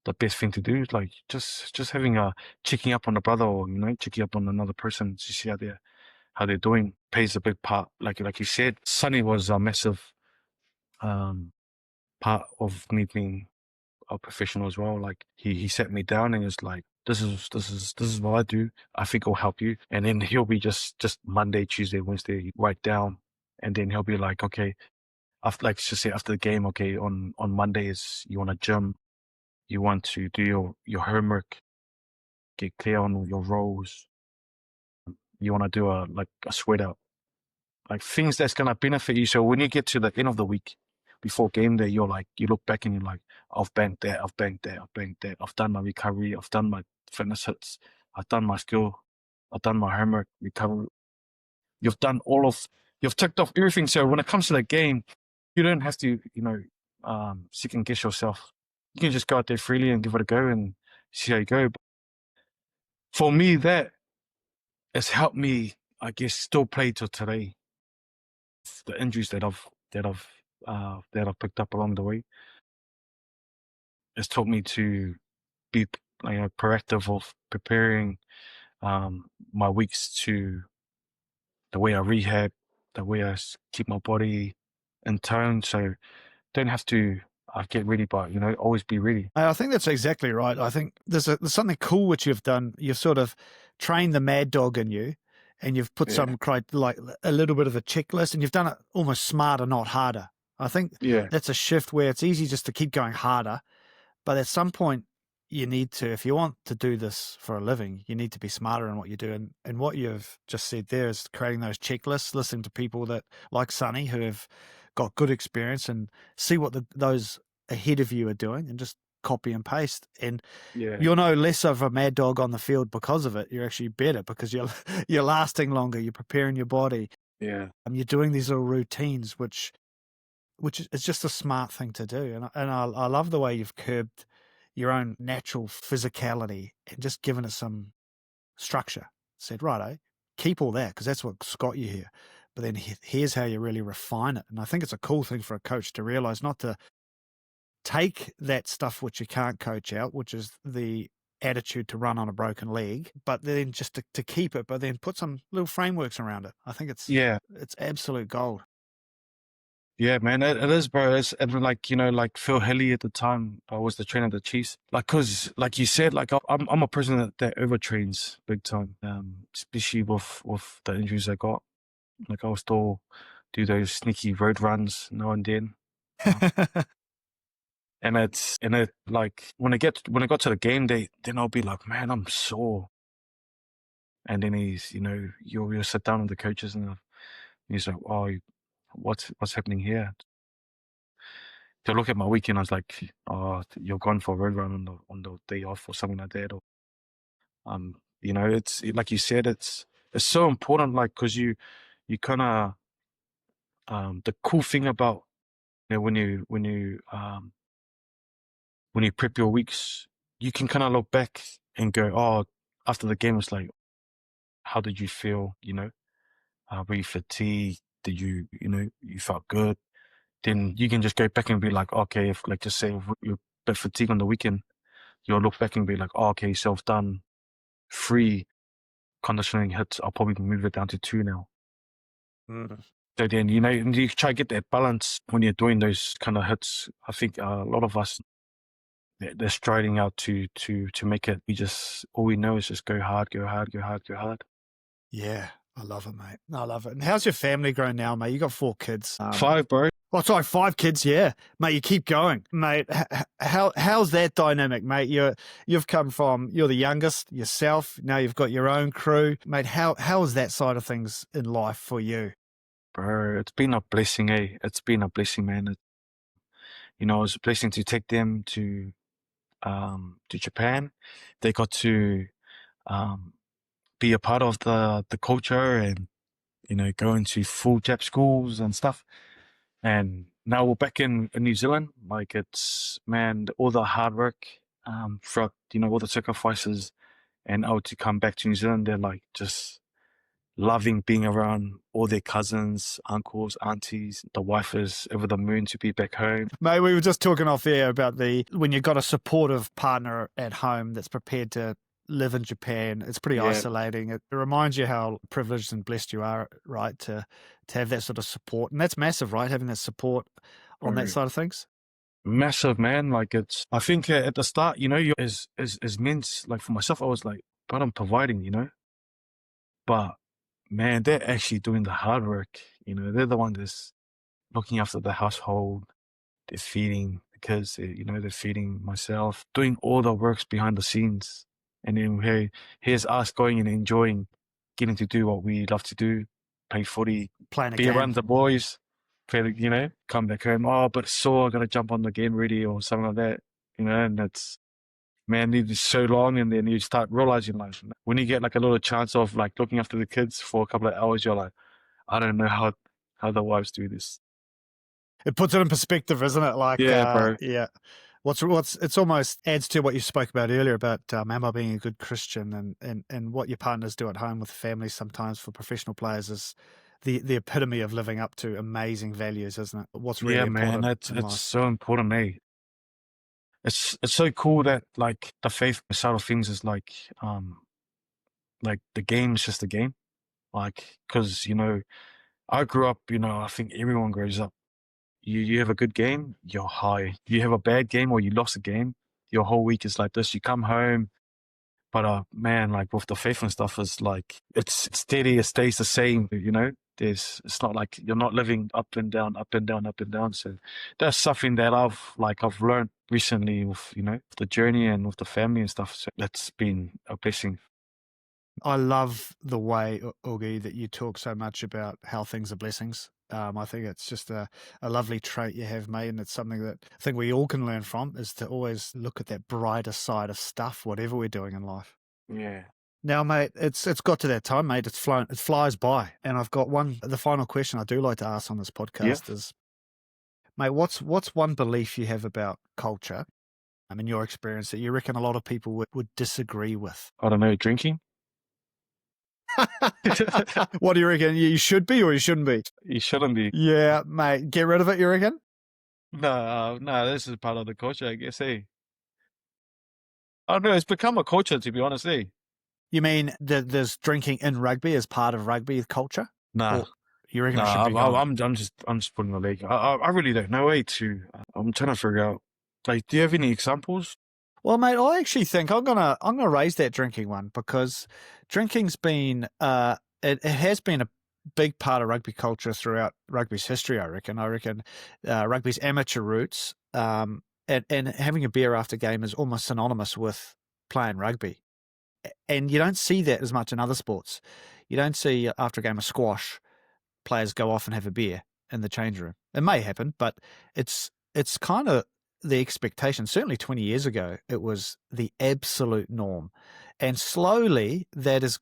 the best thing to do. Like just having a checking up on a brother, or checking up on another person to see how they're doing plays a big part. Like you said, Sonny was a massive um part of me being a professional as well. Like he sat me down and was like, this is what I do. I think it'll help you. And then he'll be just Monday, Tuesday, Wednesday, write down, and then he'll be like, okay, after, like, just say after the game, okay, on Mondays you want to gym, you want to do your homework, get clear on your roles, you want to do a sweat out, like things that's gonna benefit you. So when you get to the end of the week, before game day, you look back and you're like, I've banked that, I've banked that, I've banked that, I've done my recovery, I've done my fitness hits, I've done my skill, I've done my homework, recovery. You've done you've ticked off everything. So when it comes to the game, you don't have to, second guess yourself. You can just go out there freely and give it a go and see how you go. But for me, that has helped me, I guess, still play till today. The injuries that I've picked up along the way has taught me to be, proactive of preparing my weeks, to the way I rehab, the way I keep my body in tone. So don't have to get ready, but always be ready. I think that's exactly right. I think there's something cool which you've done. You've sort of trained the mad dog in you, and you've put Yeah, like a little bit of a checklist, and you've done it almost smarter, not harder. I think yeah, that's a shift where it's easy just to keep going harder, but at some point you need to, if you want to do this for a living, you need to be smarter in what you do. And what you've just said there is creating those checklists, listening to people that like Sonny, who have got good experience, and see what those ahead of you are doing, and just copy and paste. And Yeah. you're no less of a mad dog on the field because of it. You're actually better because you're lasting longer. You're preparing your body. Yeah. You're doing these little routines, which is just a smart thing to do. And I love the way you've curbed your own natural physicality and just given it some structure. Said, right, keep all that because that's what's got you here. But then here's how you really refine it. And I think it's a cool thing for a coach to realize, not to take that stuff which you can't coach out, which is the attitude to run on a broken leg, but then just to keep it, but then put some little frameworks around it. I think it's absolute gold. Yeah, man, it is, bro. And like, you know, like Phil Healy at the time, I was the trainer of the Chiefs. Like, cause like you said, like I'm a person that overtrains big time, especially with the injuries I got. Like I'll still do those sneaky road runs now and then. And it like when I got to the game day, then I'll be like, man, I'm sore. And then you'll sit down with the coaches and he's like, oh, what's happening here? To look at my weekend, I was like, oh, you're gone for a road run on the day off or something like that. Or, it's like you said, it's so important, like, cause you kind of, the cool thing about, when you prep your weeks, you can kind of look back and go, oh, after the game, it's like, how did you feel? Were you fatigued? Did you felt good? Then you can just go back and be like, okay, if like just say if you're a bit fatigued on the weekend, you'll look back and be like, oh, okay, so I've done 3 conditioning hits. I'll probably move it down to 2 now. So then, and you try to get that balance when you're doing those kind of hits. I think a lot of us, they're striding out to make it. All we know is just go hard, go hard, go hard, go hard. Yeah, I love it, mate. I love it. And how's your family grown now, mate? You got 4 kids. 5, bro. Oh, sorry, 5 kids. Yeah, mate. You keep going, mate. How's that dynamic, mate? You're the youngest yourself. Now you've got your own crew, mate. How is that side of things in life for you, bro? It's been a blessing, eh? It's been a blessing, man. It was a blessing to take them to Japan. They got to be a part of the culture and go into full Jap schools and stuff. And now we're back in New Zealand. Like it's, man, all the hard work, throughout, all the sacrifices, and to come back to New Zealand, they're like just loving being around all their cousins, uncles, aunties. The wife is over the moon to be back home. Mate, we were just talking off air about when you've got a supportive partner at home that's prepared to live in Japan. It's pretty isolating. It reminds you how privileged and blessed you are, right, to have that sort of support. And that's massive, right, having that support on that side of things. Massive, man. Like I think at the start, you as men, like for myself, I was like, but I'm providing, but man, they're actually doing the hard work. They're the one that's looking after the household. They're feeding the kids, they're feeding myself, doing all the works behind the scenes. And then here's us going and enjoying, getting to do what we love to do, play footy, be around the boys, come back home. Oh, but I gotta jump on the game ready or something like that. And that's, man, it's so long. And then you start realizing, like, when you get like a little chance of like looking after the kids for a couple of hours, you're like, I don't know how the wives do this. It puts it in perspective, isn't it? Like, bro. Yeah. It's almost adds to what you spoke about earlier about Mama being a good Christian and what your partners do at home with families sometimes for professional players is the epitome of living up to amazing values, isn't it? What's really important. Man, it's so important, eh? It's so cool that like the faith side of things is like the game is just a game. Like, cause I grew up, I think everyone grows up. You have a good game, you're high. You have a bad game or you lost a game, your whole week is like this. You come home, but man, like with the faith and stuff, is like it's steady. It stays the same. It's not like you're not living up and down, up and down, up and down. So that's something that I've learned recently with the journey and with the family and stuff. So that's been a blessing. I love the way, Augie, that you talk so much about how things are blessings. I think it's just a lovely trait you have, mate, and it's something that I think we all can learn from, is to always look at that brighter side of stuff, whatever we're doing in life. Yeah. Now, mate, it's got to that time, mate. It flies by, and I've got the final question I do like to ask on this podcast is, mate, what's one belief you have about culture, in your experience, that you reckon a lot of people would disagree with? I don't know, drinking? What do you reckon? You should be or you shouldn't be? You shouldn't be. Yeah, mate. Get rid of it, you reckon? No, this is part of the culture, I guess, eh? I don't know, it's become a culture, to be honest, eh? You mean there's drinking in rugby as part of rugby culture? Nah. Or you reckon it should be gone? I'm just putting a leg. I really don't know, eh? I'm trying to figure out. Like, do you have any examples? Well, mate, I actually think I'm gonna raise that drinking one, because drinking's been it has been a big part of rugby culture throughout rugby's history. I reckon rugby's amateur roots, and having a beer after game is almost synonymous with playing rugby, and you don't see that as much in other sports. You don't see after a game of squash players go off and have a beer in the change room. It may happen, but it's kind of the expectation. Certainly 20 years ago, it was the absolute norm. And slowly it is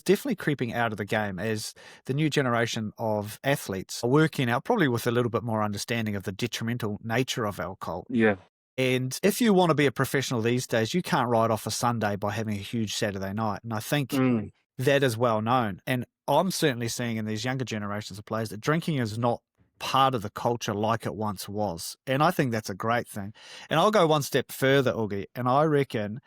definitely creeping out of the game as the new generation of athletes are working out, probably with a little bit more understanding of the detrimental nature of alcohol. Yeah. And if you want to be a professional these days, you can't write off a Sunday by having a huge Saturday night. And I think that is well known. And I'm certainly seeing in these younger generations of players that drinking is not part of the culture like it once was. And I think that's a great thing. And I'll go one step further, Augie, and I reckon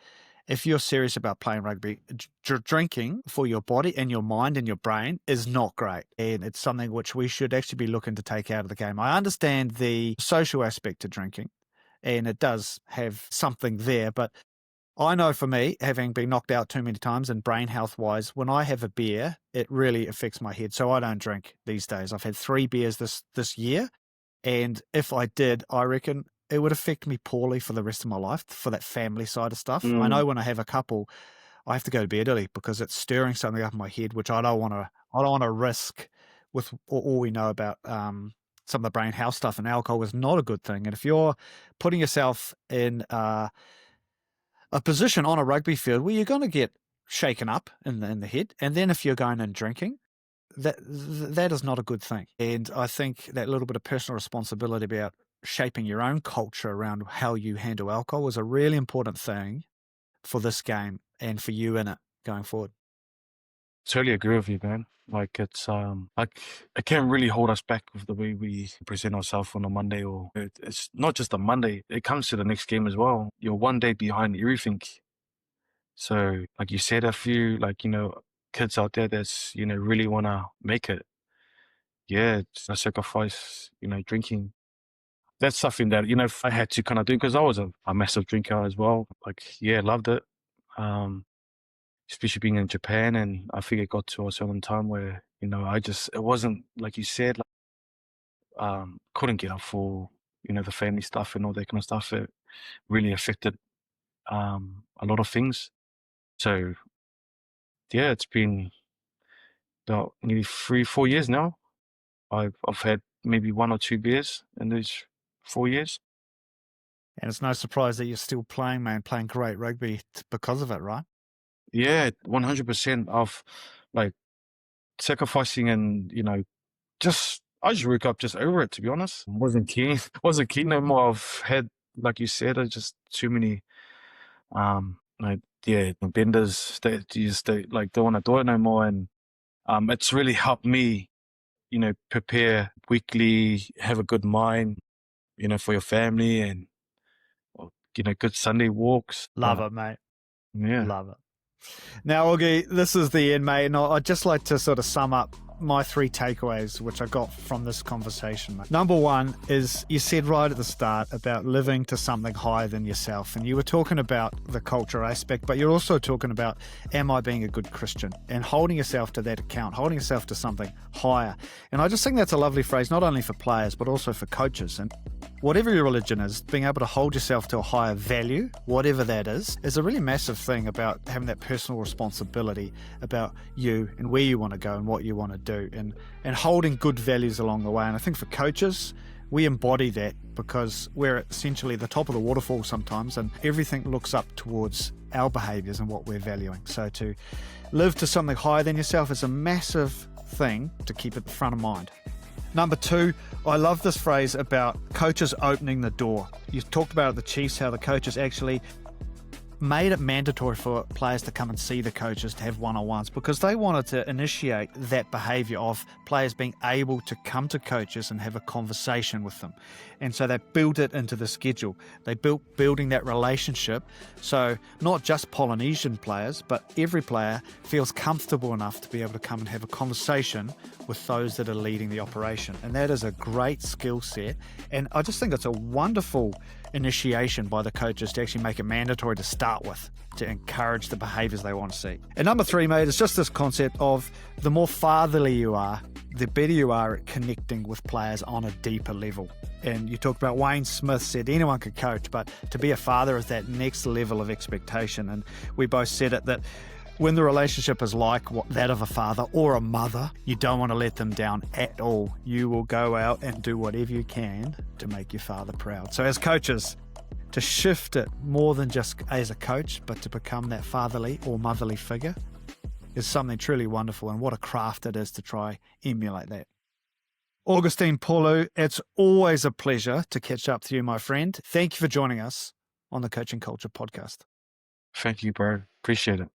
if you're serious about playing rugby, drinking for your body and your mind and your brain is not great. And it's something which we should actually be looking to take out of the game. I understand the social aspect to drinking, and it does have something there, but I know for me, having been knocked out too many times and brain health-wise, when I have a beer, it really affects my head. So I don't drink these days. I've had 3 beers this year, and if I did, I reckon it would affect me poorly for the rest of my life, for that family side of stuff. I know when I have a couple, I have to go to bed early because it's stirring something up in my head, which I don't want to risk with all we know about some of the brain health stuff, and alcohol is not a good thing. And if you're putting yourself in a position on a rugby field where you're going to get shaken up in the head, and then if you're going and drinking, that is not a good thing. And I think that little bit of personal responsibility about shaping your own culture around how you handle alcohol is a really important thing for this game and for you in it going forward. Totally agree with you, man. Like, it's like it can really hold us back with the way we present ourselves on a Monday, or it's not just a Monday. It comes to the next game as well. You're one day behind everything. So, like you said, a few kids out there that's really want to make it. Yeah, it's a sacrifice. Drinking. That's something that I had to kind of do because I was a massive drinker as well. Like, yeah, loved it. Especially being in Japan, and I think it got to a certain time where it wasn't like you said, couldn't get up for the family stuff and all that kind of stuff. It really affected a lot of things. So yeah, it's been about nearly 3-4 years now. I've had maybe 1 or 2 beers in those 4 years. And it's no surprise that you're still playing, man, playing great rugby because of it, right? Yeah, 100% of like sacrificing, and I just woke up just over it, to be honest. Wasn't keen no more. I've had, like you said, just too many benders that you just don't want to do it no more. And it's really helped me, prepare weekly, have a good mind, for your family, and good Sunday walks. Love it, mate. Yeah. Love it. Now, Augie, this is the end, mate, and I'd just like to sort of sum up my 3 takeaways, which I got from this conversation, mate. Number 1 is you said right at the start about living to something higher than yourself, and you were talking about the culture aspect, but you're also talking about, am I being a good Christian? And holding yourself to that account, holding yourself to something higher. And I just think that's a lovely phrase, not only for players, but also for coaches. And whatever your religion is, being able to hold yourself to a higher value, whatever that is a really massive thing about having that personal responsibility about you and where you want to go and what you want to do, and holding good values along the way. And I think for coaches, we embody that because we're essentially the top of the waterfall sometimes, and everything looks up towards our behaviours and what we're valuing. So to live to something higher than yourself is a massive thing to keep at the front of mind. Number 2, I love this phrase about coaches opening the door. You talked about at the Chiefs how the coaches actually made it mandatory for players to come and see the coaches to have one-on-ones because they wanted to initiate that behaviour of players being able to come to coaches and have a conversation with them. And so they built it into the schedule. They building that relationship so not just Polynesian players, but every player feels comfortable enough to be able to come and have a conversation with those that are leading the operation. And that is a great skill set. And I just think it's a wonderful initiation by the coaches to actually make it mandatory to start with, to encourage the behaviours they want to see. And number 3, mate, is just this concept of the more fatherly you are, the better you are at connecting with players on a deeper level. And you talked about Wayne Smith said anyone could coach, but to be a father is that next level of expectation. And we both said it, that when the relationship is like that of a father or a mother, you don't want to let them down at all. You will go out and do whatever you can to make your father proud. So as coaches, to shift it more than just as a coach, but to become that fatherly or motherly figure is something truly wonderful, and what a craft it is to try emulate that. Augustine Pulu, it's always a pleasure to catch up with you, my friend. Thank you for joining us on the Coaching Culture podcast. Thank you, bro. Appreciate it.